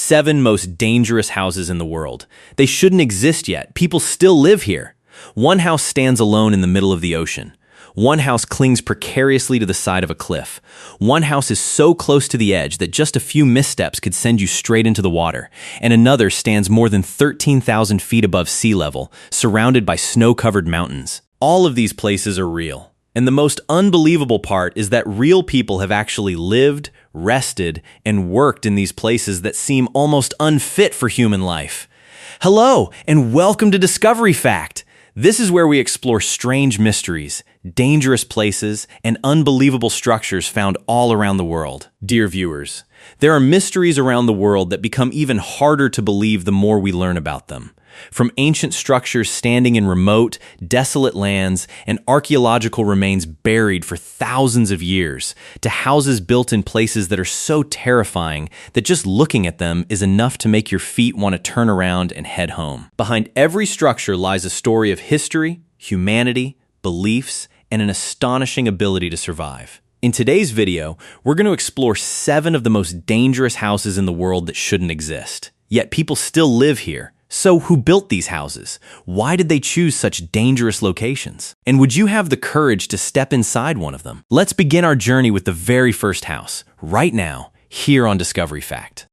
7 most dangerous houses in the world. They shouldn't exist yet. People still live here. One house stands alone in the middle of the ocean. One house clings precariously to the side of a cliff. One house is so close to the edge that just a few missteps could send you straight into the water. And another stands more than 13,000 feet above sea level, surrounded by snow-covered mountains. All of these places are real. And the most unbelievable part is that real people have actually lived, rested, and worked in these places that seem almost unfit for human life. Hello, and welcome to Discovery Fact. This is where we explore strange mysteries, dangerous places, and unbelievable structures found all around the world. Dear viewers, there are mysteries around the world that become even harder to believe the more we learn about them. From ancient structures standing in remote, desolate lands and archaeological remains buried for thousands of years, to houses built in places that are so terrifying that just looking at them is enough to make your feet want to turn around and head home. Behind every structure lies a story of history, humanity, beliefs, and an astonishing ability to survive. In today's video, we're going to explore 7 of the most dangerous houses in the world that shouldn't exist. Yet people still live here. So who built these houses? Why did they choose such dangerous locations? And would you have the courage to step inside one of them? Let's begin our journey with the very first house, right now, here on Discovery Fact.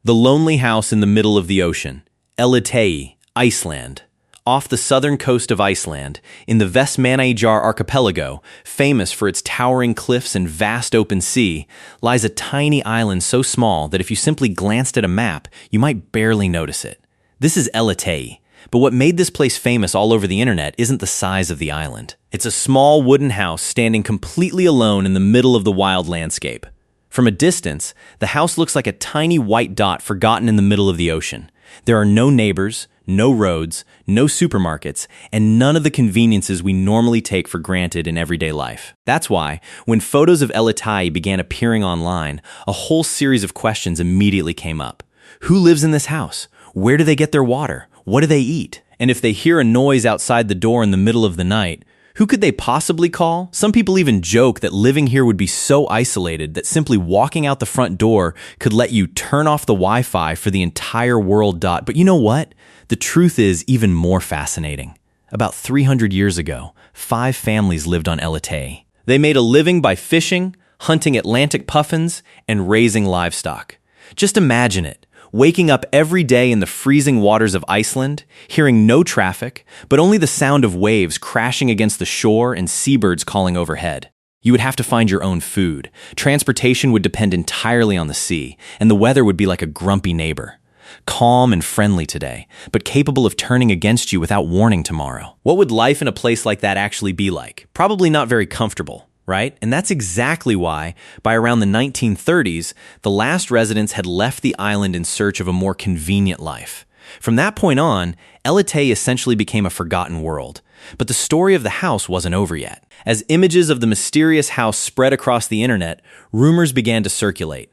The lonely house in the middle of the ocean, Elliðaey, Iceland. Off the southern coast of Iceland, in the Vestmannaeyjar archipelago, famous for its towering cliffs and vast open sea, lies a tiny island so small that if you simply glanced at a map, you might barely notice it. This is Elliðaey, but what made this place famous all over the internet isn't the size of the island. It's a small wooden house standing completely alone in the middle of the wild landscape. From a distance, the house looks like a tiny white dot forgotten in the middle of the ocean. There are no neighbors, no roads, no supermarkets, and none of the conveniences we normally take for granted in everyday life. That's why, when photos of Elliðaey began appearing online, a whole series of questions immediately came up. Who lives in this house? Where do they get their water? What do they eat? And if they hear a noise outside the door in the middle of the night, who could they possibly call? Some people even joke that living here would be so isolated that simply walking out the front door could let you turn off the Wi-Fi for the entire world. But you know what? The truth is even more fascinating. About 300 years ago, 5 families lived on Elliðaey. They made a living by fishing, hunting Atlantic puffins, and raising livestock. Just imagine it. Waking up every day in the freezing waters of Iceland, hearing no traffic, but only the sound of waves crashing against the shore and seabirds calling overhead. You would have to find your own food. Transportation would depend entirely on the sea, and the weather would be like a grumpy neighbor. Calm and friendly today, but capable of turning against you without warning tomorrow. What would life in a place like that actually be like? Probably not very comfortable. Right? And that's exactly why, by around the 1930s, the last residents had left the island in search of a more convenient life. From that point on, Elliðaey essentially became a forgotten world. But the story of the house wasn't over yet. As images of the mysterious house spread across the internet, rumors began to circulate.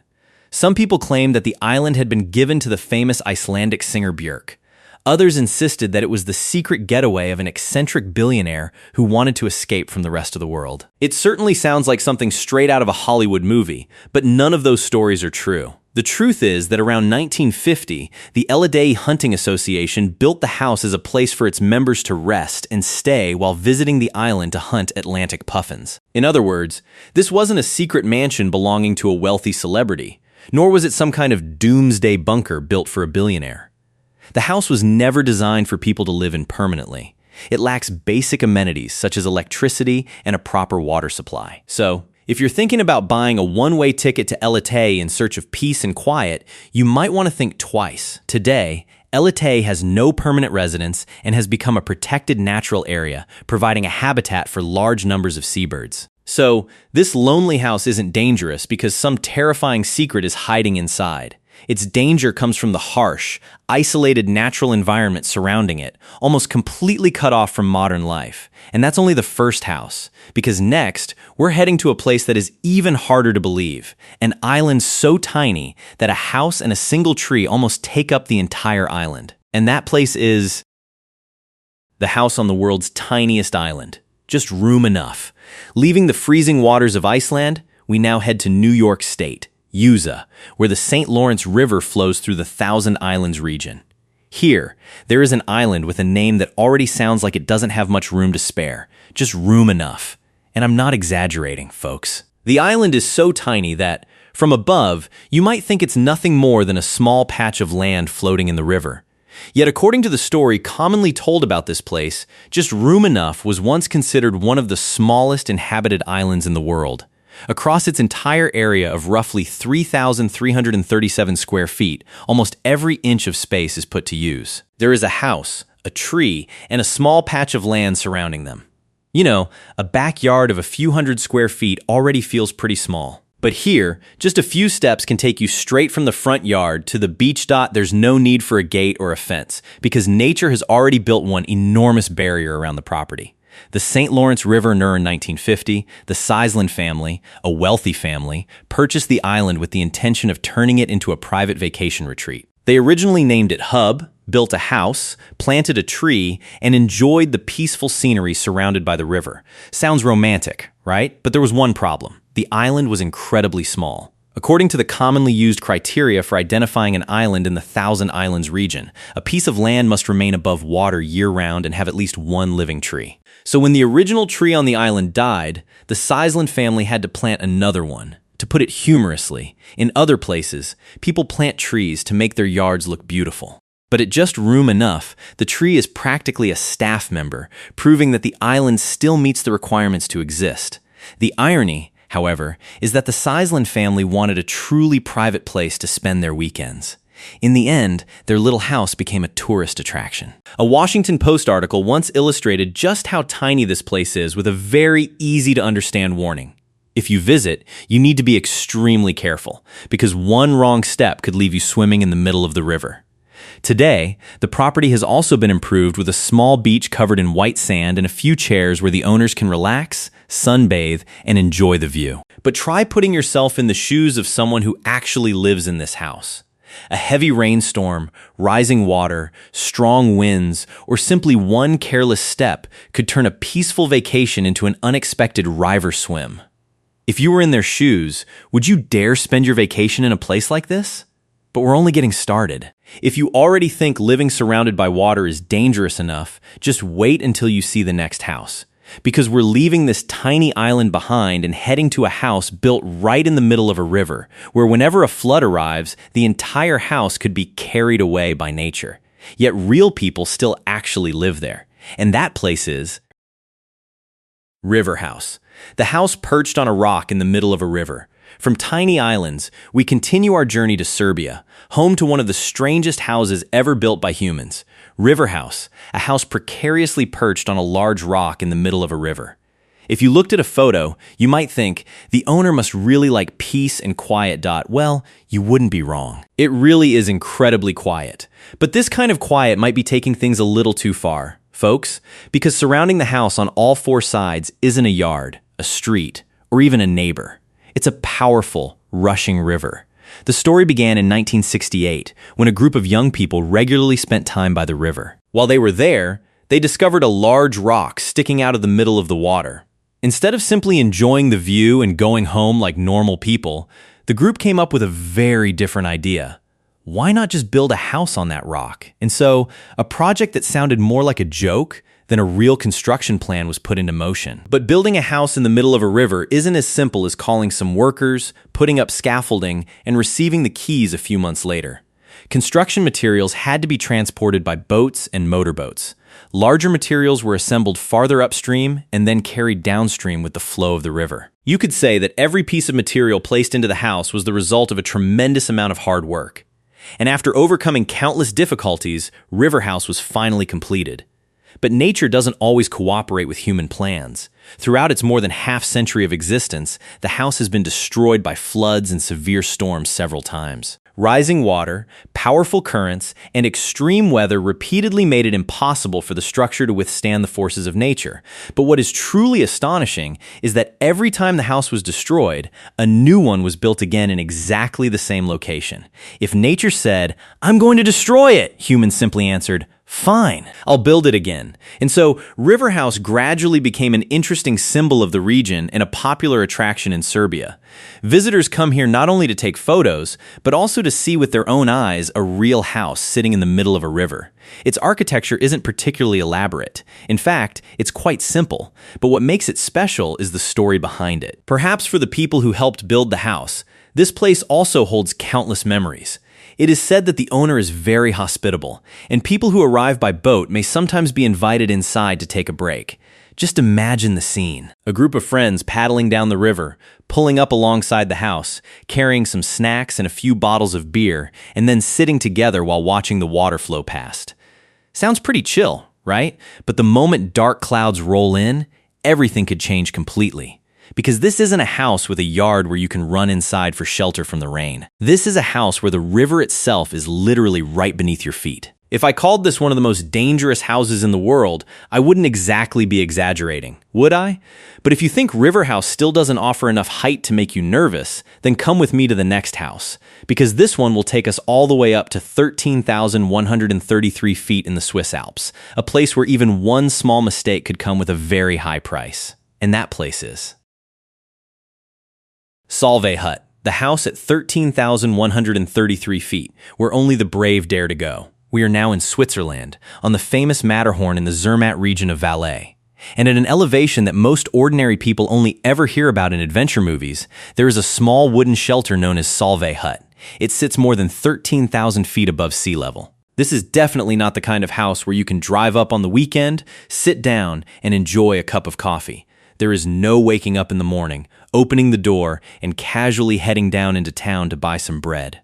Some people claimed that the island had been given to the famous Icelandic singer Björk. Others insisted that it was the secret getaway of an eccentric billionaire who wanted to escape from the rest of the world. It certainly sounds like something straight out of a Hollywood movie, but none of those stories are true. The truth is that around 1950, the Elliðaey Hunting Association built the house as a place for its members to rest and stay while visiting the island to hunt Atlantic puffins. In other words, this wasn't a secret mansion belonging to a wealthy celebrity, nor was it some kind of doomsday bunker built for a billionaire. The house was never designed for people to live in permanently. It lacks basic amenities such as electricity and a proper water supply. So, if you're thinking about buying a one-way ticket to Elliðaey in search of peace and quiet, you might want to think twice. Today, Elliðaey has no permanent residents and has become a protected natural area, providing a habitat for large numbers of seabirds. So, this lonely house isn't dangerous because some terrifying secret is hiding inside. Its danger comes from the harsh, isolated natural environment surrounding it, almost completely cut off from modern life. And that's only the first house, because next, we're heading to a place that is even harder to believe, an island so tiny that a house and a single tree almost take up the entire island. And that place is the house on the world's tiniest island. Just room enough. Leaving the freezing waters of Iceland, we now head to New York State, Elliðaey, where the St. Lawrence River flows through the Thousand Islands region. Here, there is an island with a name that already sounds like it doesn't have much room to spare, just room enough. And I'm not exaggerating, folks. The island is so tiny that, from above, you might think it's nothing more than a small patch of land floating in the river. Yet according to the story commonly told about this place, just room enough was once considered one of the smallest inhabited islands in the world. Across its entire area of roughly 3,337 square feet, almost every inch of space is put to use. There is a house, a tree, and a small patch of land surrounding them. You know, a backyard of a few hundred square feet already feels pretty small. But here, just a few steps can take you straight from the front yard to the beach. There's no need for a gate or a fence, because nature has already built one enormous barrier around the property. The St. Lawrence River in 1950, the Iceland family, a wealthy family, purchased the island with the intention of turning it into a private vacation retreat. They originally named it Hub, built a house, planted a tree, and enjoyed the peaceful scenery surrounded by the river. Sounds romantic, right? But there was one problem. The island was incredibly small. According to the commonly used criteria for identifying an island in the Thousand Islands region, a piece of land must remain above water year-round and have at least one living tree. So when the original tree on the island died, the Iceland family had to plant another one. To put it humorously, in other places, people plant trees to make their yards look beautiful. But at just room enough, the tree is practically a staff member, proving that the island still meets the requirements to exist. The irony, however, is that the Iceland family wanted a truly private place to spend their weekends. In the end, their little house became a tourist attraction. A Washington Post article once illustrated just how tiny this place is with a very easy-to-understand warning. If you visit, you need to be extremely careful, because one wrong step could leave you swimming in the middle of the river. Today, the property has also been improved with a small beach covered in white sand and a few chairs where the owners can relax, sunbathe, and enjoy the view. But try putting yourself in the shoes of someone who actually lives in this house. A heavy rainstorm, rising water, strong winds, or simply one careless step could turn a peaceful vacation into an unexpected river swim. If you were in their shoes, would you dare spend your vacation in a place like this? But we're only getting started. If you already think living surrounded by water is dangerous enough, just wait until you see the next house. Because we're leaving this tiny island behind and heading to a house built right in the middle of a river, where whenever a flood arrives, the entire house could be carried away by nature. Yet real people still actually live there. And that place is Riverhouse, the house perched on a rock in the middle of a river. From tiny islands, we continue our journey to Serbia, home to one of the strangest houses ever built by humans. Riverhouse, a house precariously perched on a large rock in the middle of a river. If you looked at a photo, you might think, the owner must really like peace and quiet. Well, you wouldn't be wrong. It really is incredibly quiet. But this kind of quiet might be taking things a little too far, folks, because surrounding the house on all four sides isn't a yard, a street, or even a neighbor. It's a powerful, rushing river. The story began in 1968, when a group of young people regularly spent time by the river. While they were there, they discovered a large rock sticking out of the middle of the water. Instead of simply enjoying the view and going home like normal people, the group came up with a very different idea. Why not just build a house on that rock? And so, a project that sounded more like a joke than a real construction plan was put into motion. But building a house in the middle of a river isn't as simple as calling some workers, putting up scaffolding, and receiving the keys a few months later. Construction materials had to be transported by boats and motorboats. Larger materials were assembled farther upstream and then carried downstream with the flow of the river. You could say that every piece of material placed into the house was the result of a tremendous amount of hard work. And after overcoming countless difficulties, Riverhouse was finally completed. But nature doesn't always cooperate with human plans. Throughout its more than half-century of existence, the house has been destroyed by floods and severe storms several times. Rising water, powerful currents, and extreme weather repeatedly made it impossible for the structure to withstand the forces of nature. But what is truly astonishing is that every time the house was destroyed, a new one was built again in exactly the same location. If nature said, "I'm going to destroy it," humans simply answered, Fine, I'll build it again. And so, Riverhouse gradually became an interesting symbol of the region and a popular attraction in Serbia. Visitors come here not only to take photos, but also to see with their own eyes a real house sitting in the middle of a river. Its architecture isn't particularly elaborate. In fact, it's quite simple, but what makes it special is the story behind it. Perhaps for the people who helped build the house, this place also holds countless memories. It is said that the owner is very hospitable, and people who arrive by boat may sometimes be invited inside to take a break. Just imagine the scene. A group of friends paddling down the river, pulling up alongside the house, carrying some snacks and a few bottles of beer, and then sitting together while watching the water flow past. Sounds pretty chill, right? But the moment dark clouds roll in, everything could change completely. Because this isn't a house with a yard where you can run inside for shelter from the rain. This is a house where the river itself is literally right beneath your feet. If I called this one of the most dangerous houses in the world, I wouldn't exactly be exaggerating, would I? But if you think Riverhouse still doesn't offer enough height to make you nervous, then come with me to the next house, because this one will take us all the way up to 13,133 feet in the Swiss Alps, a place where even one small mistake could come with a very high price. And that place is Solvay Hut, the house at 13,133 feet, where only the brave dare to go. We are now in Switzerland, on the famous Matterhorn in the Zermatt region of Valais. And at an elevation that most ordinary people only ever hear about in adventure movies, there is a small wooden shelter known as Solvay Hut. It sits more than 13,000 feet above sea level. This is definitely not the kind of house where you can drive up on the weekend, sit down, and enjoy a cup of coffee. There is no waking up in the morning, opening the door, and casually heading down into town to buy some bread.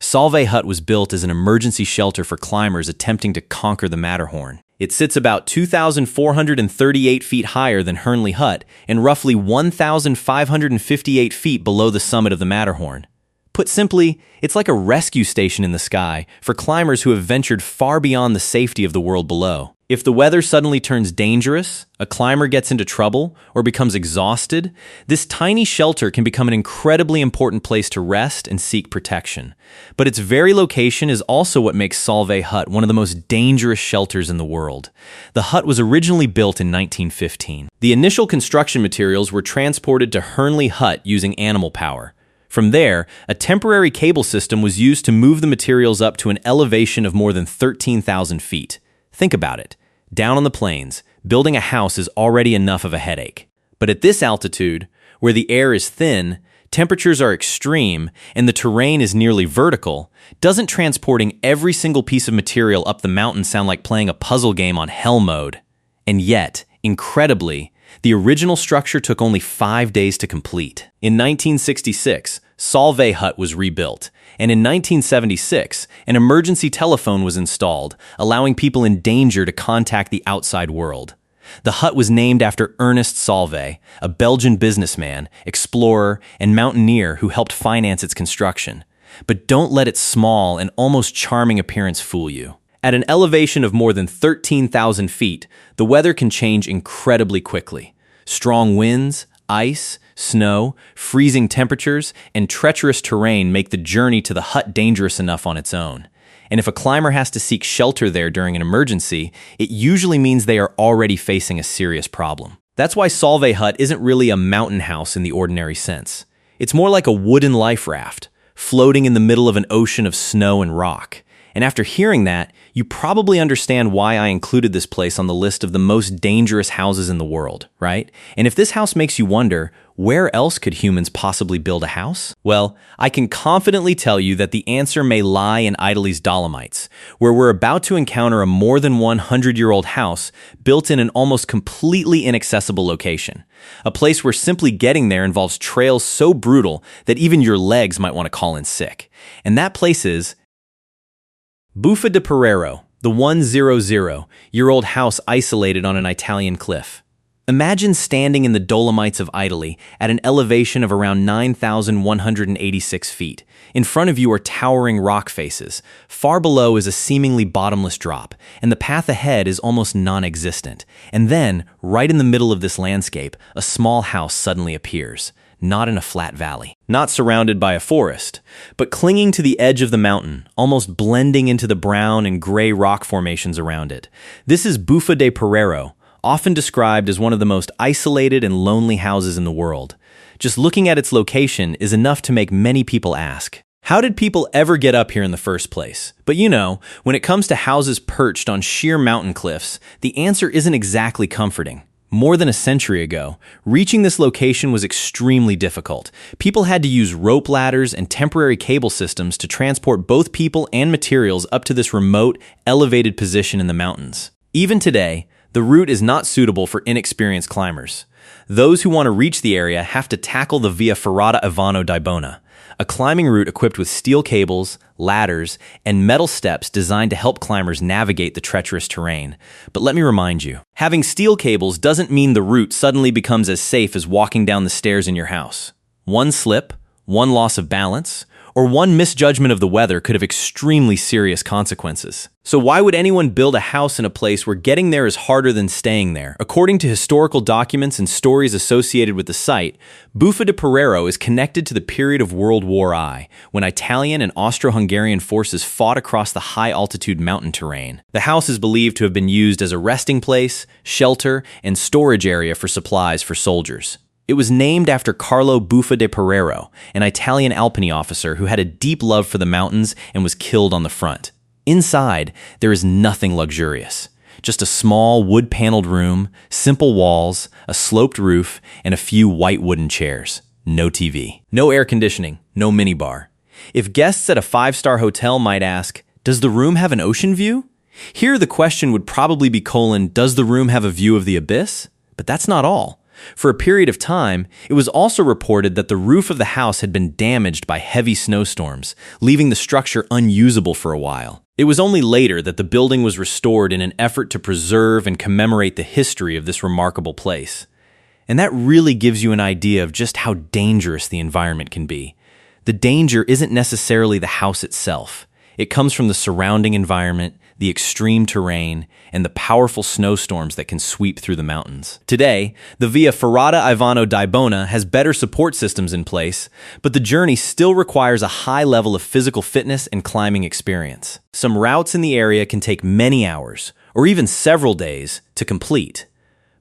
Solvay Hut was built as an emergency shelter for climbers attempting to conquer the Matterhorn. It sits about 2,438 feet higher than Hernley Hut and roughly 1,558 feet below the summit of the Matterhorn. Put simply, it's like a rescue station in the sky for climbers who have ventured far beyond the safety of the world below. If the weather suddenly turns dangerous, a climber gets into trouble, or becomes exhausted, this tiny shelter can become an incredibly important place to rest and seek protection. But its very location is also what makes Solvay Hut one of the most dangerous shelters in the world. The hut was originally built in 1915. The initial construction materials were transported to Hernley Hut using animal power. From there, a temporary cable system was used to move the materials up to an elevation of more than 13,000 feet. Think about it. Down on the plains, building a house is already enough of a headache. But at this altitude, where the air is thin, temperatures are extreme, and the terrain is nearly vertical, doesn't transporting every single piece of material up the mountain sound like playing a puzzle game on hell mode? And yet, incredibly, the original structure took only 5 days to complete. In 1966, Solvay Hut was rebuilt, and in 1976, an emergency telephone was installed, allowing people in danger to contact the outside world. The hut was named after Ernest Solvay, a Belgian businessman, explorer, and mountaineer who helped finance its construction. But don't let its small and almost charming appearance fool you. At an elevation of more than 13,000 feet, the weather can change incredibly quickly. Strong winds, ice, snow, freezing temperatures, and treacherous terrain make the journey to the hut dangerous enough on its own. And if a climber has to seek shelter there during an emergency, it usually means they are already facing a serious problem. That's why Solvay Hut isn't really a mountain house in the ordinary sense. It's more like a wooden life raft, floating in the middle of an ocean of snow and rock. And after hearing that, you probably understand why I included this place on the list of the most dangerous houses in the world, right? And if this house makes you wonder, where else could humans possibly build a house? Well, I can confidently tell you that the answer may lie in Elliðaey's Dolomites, where we're about to encounter a more than 100-year-old house built in an almost completely inaccessible location. A place where simply getting there involves trails so brutal that even your legs might want to call in sick. And that place is Buffa de Perrero, the 100-year-old house isolated on an Italian cliff. Imagine standing in the Dolomites of Elliðaey at an elevation of around 9,186 feet. In front of you are towering rock faces. Far below is a seemingly bottomless drop, and the path ahead is almost non-existent. And then, right in the middle of this landscape, a small house suddenly appears. not in a flat valley. Not surrounded by a forest, but clinging to the edge of the mountain, almost blending into the brown and gray rock formations around it. This is Buffa de Perrero, often described as one of the most isolated and lonely houses in the world. Just looking at its location is enough to make many people ask, how did people ever get up here in the first place? But you know, when it comes to houses perched on sheer mountain cliffs, the answer isn't exactly comforting. More than a century ago, reaching this location was extremely difficult. People had to use rope ladders and temporary cable systems to transport both people and materials up to this remote, elevated position in the mountains. Even today, the route is not suitable for inexperienced climbers. Those who want to reach the area have to tackle the Via Ferrata Ivano di Bona, a climbing route equipped with steel cables, ladders, and metal steps designed to help climbers navigate the treacherous terrain. But let me remind you, having steel cables doesn't mean the route suddenly becomes as safe as walking down the stairs in your house. One slip, one loss of balance, or one misjudgment of the weather could have extremely serious consequences. So why would anyone build a house in a place where getting there is harder than staying there? According to historical documents and stories associated with the site, Buffa de Perrero is connected to the period of World War I, when Italian and Austro-Hungarian forces fought across the high-altitude mountain terrain. The house is believed to have been used as a resting place, shelter, and storage area for supplies for soldiers. It was named after Carlo Buffa de Perrero, an Italian Alpini officer who had a deep love for the mountains and was killed on the front. Inside, there is nothing luxurious. Just a small wood-paneled room, simple walls, a sloped roof, and a few white wooden chairs. No TV. No air conditioning. No minibar. If guests at a five-star hotel might ask, does the room have an ocean view? Here the question would probably be does the room have a view of the abyss? But that's not all. For a period of time, it was also reported that the roof of the house had been damaged by heavy snowstorms, leaving the structure unusable for a while. It was only later that the building was restored in an effort to preserve and commemorate the history of this remarkable place. And that really gives you an idea of just how dangerous the environment can be. The danger isn't necessarily the house itself. It comes from the surrounding environment, the extreme terrain, and the powerful snowstorms that can sweep through the mountains. Today, the Via Ferrata Ivano di Bona has better support systems in place, but the journey still requires a high level of physical fitness and climbing experience. Some routes in the area can take many hours, or even several days, to complete.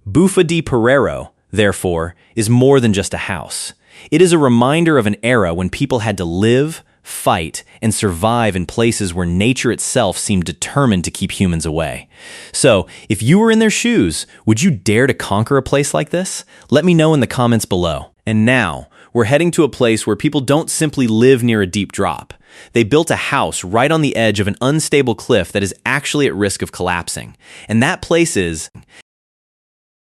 Buffa di Perrero, therefore, is more than just a house. It is a reminder of an era when people had to live, fight, and survive in places where nature itself seemed determined to keep humans away. So, if you were in their shoes, would you dare to conquer a place like this? Let me know in the comments below. And now, we're heading to a place where people don't simply live near a deep drop. They built a house right on the edge of an unstable cliff that is actually at risk of collapsing. And that place is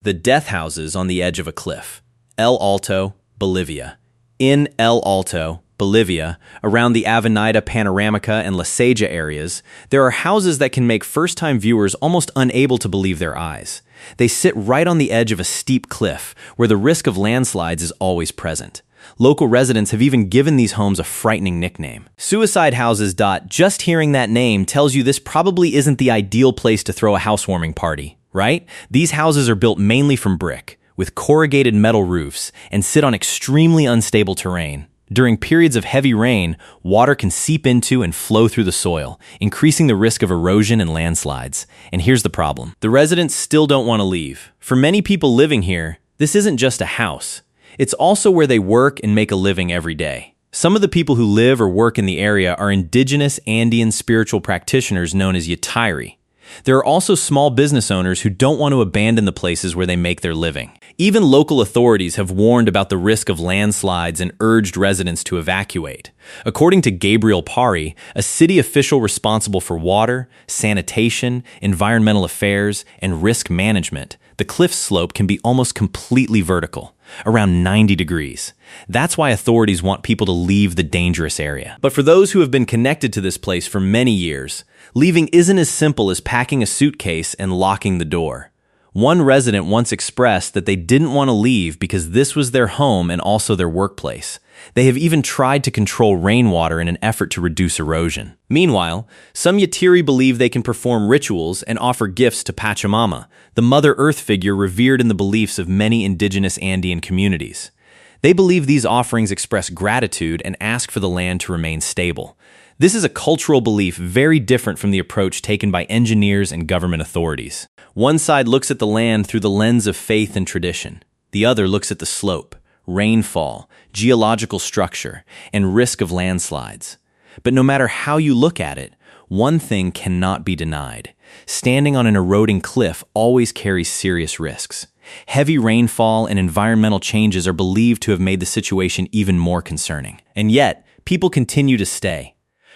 the death houses on the edge of a cliff. El Alto, Bolivia. In El Alto, Bolivia, around the Avenida Panoramica and La Seja areas, there are houses that can make first-time viewers almost unable to believe their eyes. They sit right on the edge of a steep cliff, where the risk of landslides is always present. Local residents have even given these homes a frightening nickname. Suicide houses. Just hearing that name tells you this probably isn't the ideal place to throw a housewarming party, right? These houses are built mainly from brick, with corrugated metal roofs, and sit on extremely unstable terrain. During periods of heavy rain, water can seep into and flow through the soil, increasing the risk of erosion and landslides. And here's the problem. The residents still don't want to leave. For many people living here, this isn't just a house. It's also where they work and make a living every day. Some of the people who live or work in the area are indigenous Andean spiritual practitioners known as Elliðaey. There are also small business owners who don't want to abandon the places where they make their living. Even local authorities have warned about the risk of landslides and urged residents to evacuate. According to Gabriel Pari, a city official responsible for water, sanitation, environmental affairs, and risk management, the cliff slope can be almost completely vertical, around 90 degrees. That's why authorities want people to leave the dangerous area. But for those who have been connected to this place for many years, leaving isn't as simple as packing a suitcase and locking the door. One resident once expressed that they didn't want to leave because this was their home and also their workplace. They have even tried to control rainwater in an effort to reduce erosion. Meanwhile, some Yatiri believe they can perform rituals and offer gifts to Pachamama, the Mother Earth figure revered in the beliefs of many indigenous Andean communities. They believe these offerings express gratitude and ask for the land to remain stable. This is a cultural belief very different from the approach taken by engineers and government authorities. One side looks at the land through the lens of faith and tradition. The other looks at the slope, rainfall, geological structure, and risk of landslides. But no matter how you look at it, one thing cannot be denied. Standing on an eroding cliff always carries serious risks. Heavy rainfall and environmental changes are believed to have made the situation even more concerning. And yet, people continue to stay.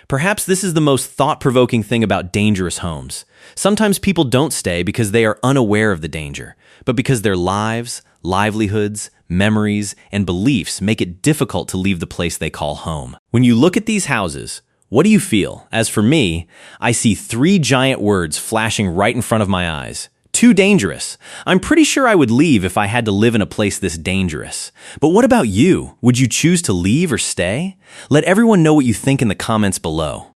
Perhaps this is the most thought-provoking thing about dangerous homes. Sometimes people don't stay because they are unaware of the danger, but because their lives, livelihoods, memories, and beliefs make it difficult to leave the place they call home. When you look at these houses, what do you feel? As for me, I see 3 giant words flashing right in front of my eyes. Too dangerous. I'm pretty sure I would leave if I had to live in a place this dangerous. But what about you? Would you choose to leave or stay? Let everyone know what you think in the comments below.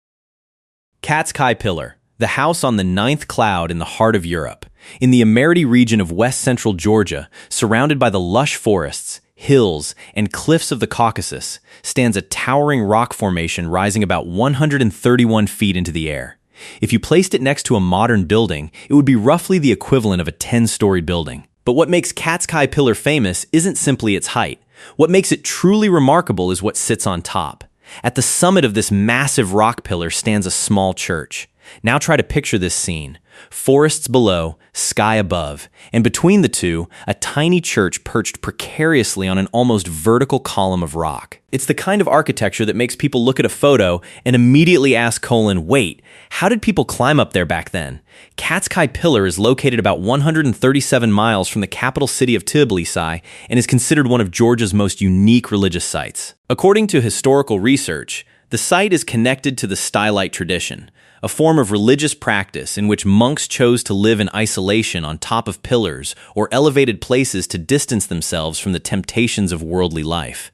Katskhi Pillar, the house on the 9th cloud in the heart of Europe. In the Elliðaey region of west-central Georgia, surrounded by the lush forests, hills, and cliffs of the Caucasus, stands a towering rock formation rising about 131 feet into the air. If you placed it next to a modern building, it would be roughly the equivalent of a 10-story building. But what makes Katskhi Pillar famous isn't simply its height. What makes it truly remarkable is what sits on top. At the summit of this massive rock pillar stands a small church. Now try to picture this scene. Forests below, sky above, and between the two, a tiny church perched precariously on an almost vertical column of rock. It's the kind of architecture that makes people look at a photo and immediately ask, wait, how did people climb up there back then? Katskhi Pillar is located about 137 miles from the capital city of Tbilisi and is considered one of Georgia's most unique religious sites. According to historical research, the site is connected to the stylite tradition, a form of religious practice in which monks chose to live in isolation on top of pillars or elevated places to distance themselves from the temptations of worldly life.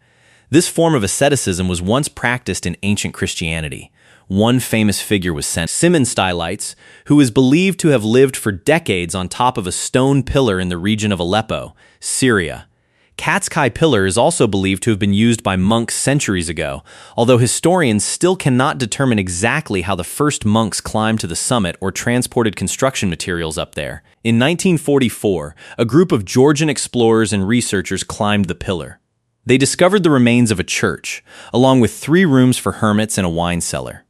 This form of asceticism was once practiced in ancient Christianity. One famous figure was Simon Stylites, who is believed to have lived for decades on top of a stone pillar in the region of Aleppo, Syria. Katskhi Pillar is also believed to have been used by monks centuries ago, although historians still cannot determine exactly how the first monks climbed to the summit or transported construction materials up there. In 1944, a group of Georgian explorers and researchers climbed the pillar. They discovered the remains of a church, along with 3 rooms for hermits and a wine cellar.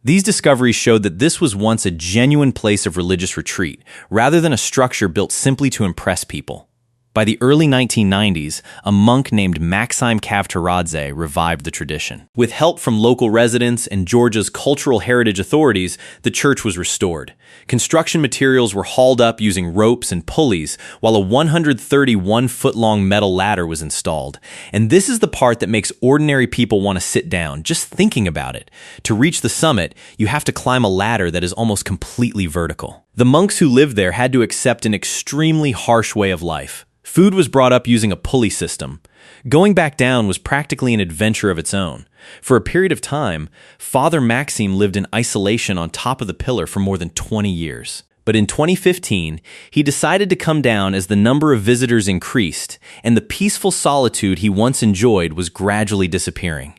These discoveries showed that this was once a genuine place of religious retreat, rather than a structure built simply to impress people. By the early 1990s, a monk named Maxime Kavtaradze revived the tradition. With help from local residents and Georgia's cultural heritage authorities, the church was restored. Construction materials were hauled up using ropes and pulleys, while a 131-foot-long metal ladder was installed. And this is the part that makes ordinary people want to sit down, just thinking about it. To reach the summit, you have to climb a ladder that is almost completely vertical. The monks who lived there had to accept an extremely harsh way of life. Food was brought up using a pulley system. Going back down was practically an adventure of its own. For a period of time, Father Maxime lived in isolation on top of the pillar for more than 20 years. But in 2015, he decided to come down as the number of visitors increased, and the peaceful solitude he once enjoyed was gradually disappearing.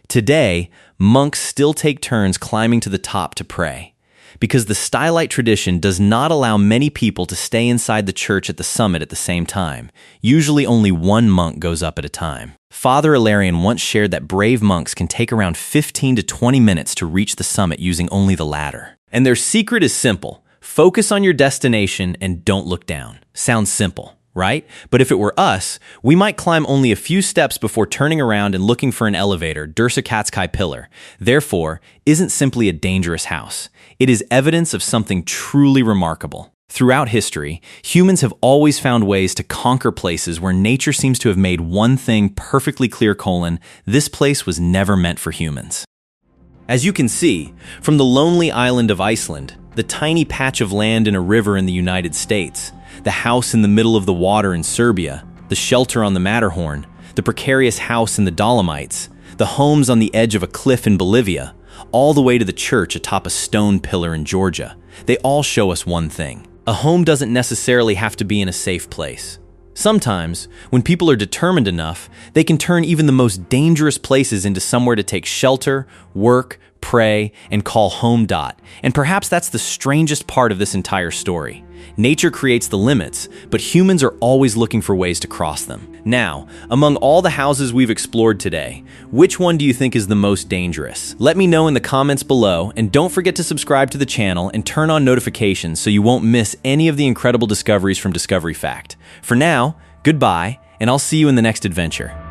Today, monks still take turns climbing to the top to pray. Because the stylite tradition does not allow many people to stay inside the church at the summit at the same time. Usually only one monk goes up at a time. Father Elliðaey once shared that brave monks can take around 15 to 20 minutes to reach the summit using only the ladder. And their secret is simple. Focus on your destination and don't look down. Sounds simple, right? But if it were us, we might climb only a few steps before turning around and looking for an elevator, Dursa Katskhi Pillar. Therefore, isn't simply a dangerous house. It is evidence of something truly remarkable. Throughout history, humans have always found ways to conquer places where nature seems to have made one thing perfectly clear: this place was never meant for humans. As you can see, from the lonely island of Iceland, the tiny patch of land in a river in the United States, the house in the middle of the water in Serbia, the shelter on the Matterhorn, the precarious house in the Dolomites, the homes on the edge of a cliff in Bolivia, all the way to the church atop a stone pillar in Georgia, they all show us one thing. A home doesn't necessarily have to be in a safe place. Sometimes, when people are determined enough, they can turn even the most dangerous places into somewhere to take shelter, work, pray, and call home. And perhaps that's the strangest part of this entire story. Nature creates the limits, but humans are always looking for ways to cross them. Now, among all the houses we've explored today, which one do you think is the most dangerous? Let me know in the comments below, and don't forget to subscribe to the channel and turn on notifications so you won't miss any of the incredible discoveries from Discovery Fact. For now, goodbye, and I'll see you in the next adventure.